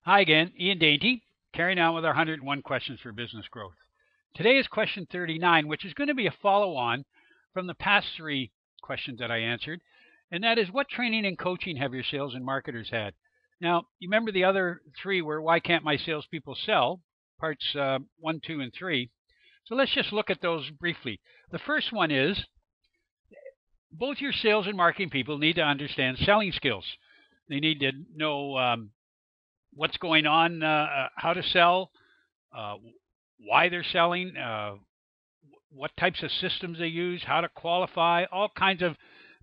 Hi again, Ian Dainty, carrying on with our 101 questions for business growth. Today is question 39, which is going to be a follow on from the past three questions that I answered. And that is, what training and coaching have your sales and marketers had? Now, you remember the other three were, why can't my salespeople sell? Parts 1, 2, and 3. So let's just look at those briefly. The first one is, both your sales and marketing people need to understand selling skills. They need to know what's going on, how to sell, uh, why they're selling, what types of systems they use, how to qualify, all kinds of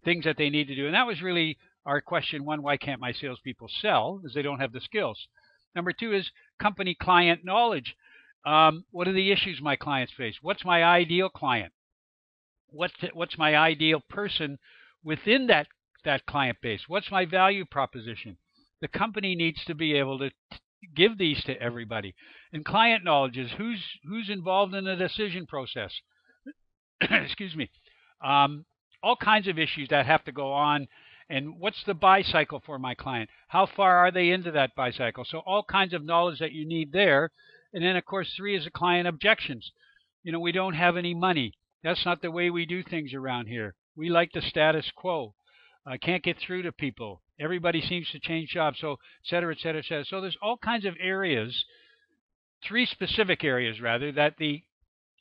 things that they need to do. And that was really our question one: why can't my salespeople sell? Because they don't have the skills. Number two is company client knowledge. What are the issues my clients face? What's my ideal client? What's my ideal person within that client base? What's my value proposition? The company needs to be able to give these to everybody. And client knowledge is who's involved in the decision process. Excuse me. All kinds of issues that have to go on. And what's the buy cycle for my client? How far are they into that buy cycle? So all kinds of knowledge that you need there. And then, of course, three is the client objections. We don't have any money. That's not the way we do things around here. We like the status quo. I can't get through to people. Everybody seems to change jobs, so et cetera, et cetera, et cetera. So there's all kinds of areas, three specific areas rather, that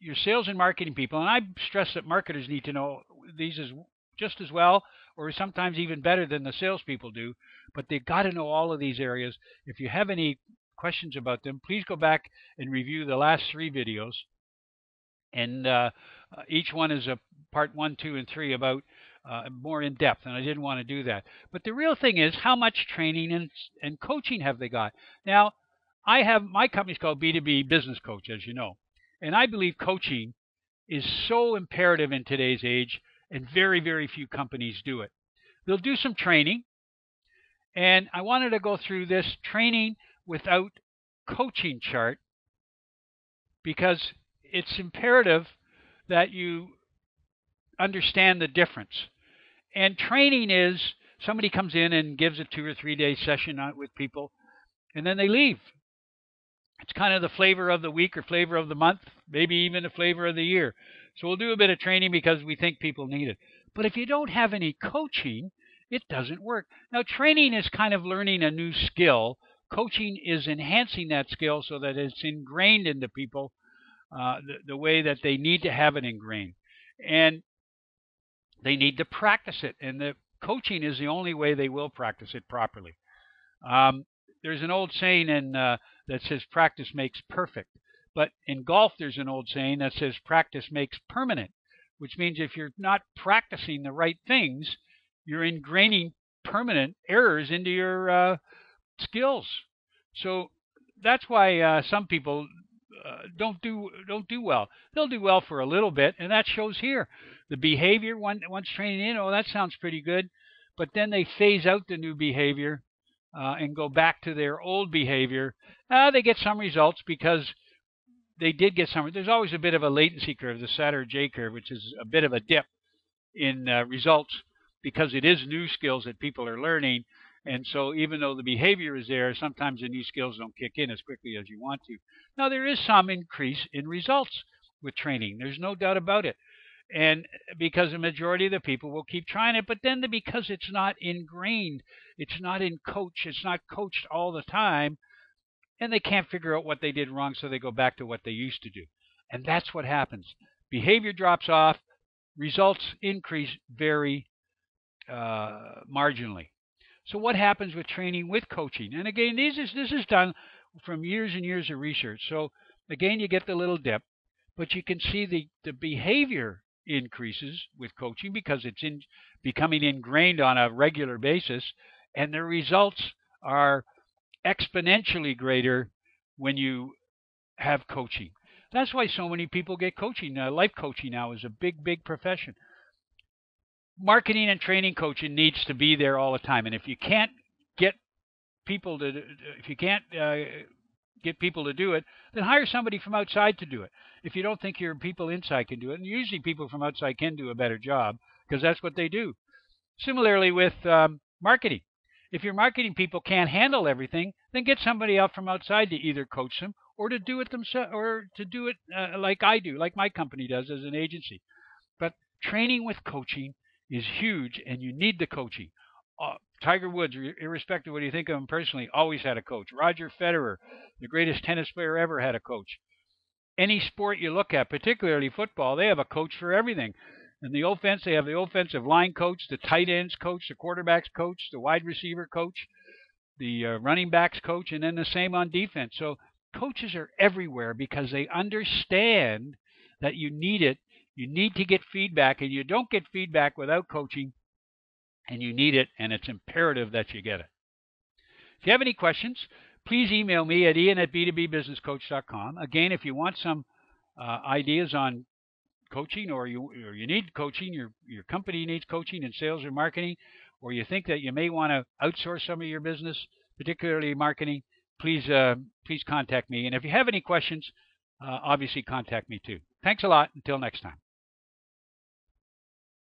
your sales and marketing people, and I stress that marketers need to know these as just as well, or sometimes even better than the salespeople do, but they've got to know all of these areas. If you have any questions about them, please go back and review the last three videos. And each one is a part 1, 2, and 3 about more in depth, and I didn't want to do that. But the real thing is, how much training and coaching have they got? Now, my company's called B2B Business Coach, as you know, and I believe coaching is so imperative in today's age, and very, very few companies do it. They'll do some training, and I wanted to go through this training without coaching chart because it's imperative that you understand the difference. And training is somebody comes in and gives a 2 or 3 day session with people, and then they leave. It's kind of the flavor of the week or flavor of the month, maybe even the flavor of the year. So we'll do a bit of training because we think people need it. But if you don't have any coaching, it doesn't work. Now, training is kind of learning a new skill. Coaching is enhancing that skill so that it's ingrained into people the way that they need to have it ingrained. And they need to practice it. And the coaching is the only way they will practice it properly. There's an old saying that says practice makes perfect. But in golf, there's an old saying that says practice makes permanent, which means if you're not practicing the right things, you're ingraining permanent errors into your skills. So that's why some people don't do well. They'll do well for a little bit, and that shows here. The behavior, once training in, oh, that sounds pretty good, but then they phase out the new behavior and go back to their old behavior. They get some results because they did get some. There's always a bit of a latency curve, the Saturn J curve, which is a bit of a dip in results because it is new skills that people are learning. And so even though the behavior is there, sometimes the new skills don't kick in as quickly as you want to. Now, there is some increase in results with training. There's no doubt about it. And because the majority of the people will keep trying it, but then because it's not ingrained, it's not coached all the time, and they can't figure out what they did wrong, so they go back to what they used to do. And that's what happens. Behavior drops off, results increase very marginally. So what happens with training with coaching? And again, this is done from years and years of research. So again, you get the little dip, but you can see the behavior increases with coaching because it's becoming ingrained on a regular basis, and the results are exponentially greater when you have coaching. That's why so many people get coaching. Life coaching now is a big, big profession. Marketing and training coaching needs to be there all the time. And if you can't get people to get people to do it, then hire somebody from outside to do it. If you don't think your people inside can do it, and usually people from outside can do a better job because that's what they do. Similarly with marketing, If your marketing people can't handle everything, then get somebody out from outside to either coach them or to do it themselves, or to do it like I do, like my company does as an agency. But training with coaching is huge, and you need the coaching. Tiger Woods, irrespective of what you think of him personally, always had a coach. Roger Federer, the greatest tennis player ever, had a coach. Any sport you look at, particularly football, they have a coach for everything. In the offense, they have the offensive line coach, the tight ends coach, the quarterbacks coach, the wide receiver coach, the running backs coach, and then the same on defense. So coaches are everywhere because they understand that you need it. You need to get feedback, and you don't get feedback without coaching, and you need it, and it's imperative that you get it. If you have any questions, please email me at ian@b2bbusinesscoach.com. Again, if you want some ideas on coaching, or you need coaching, your company needs coaching in sales or marketing, or you think that you may want to outsource some of your business, particularly marketing, please contact me. And if you have any questions, obviously contact me too. Thanks a lot. Until next time.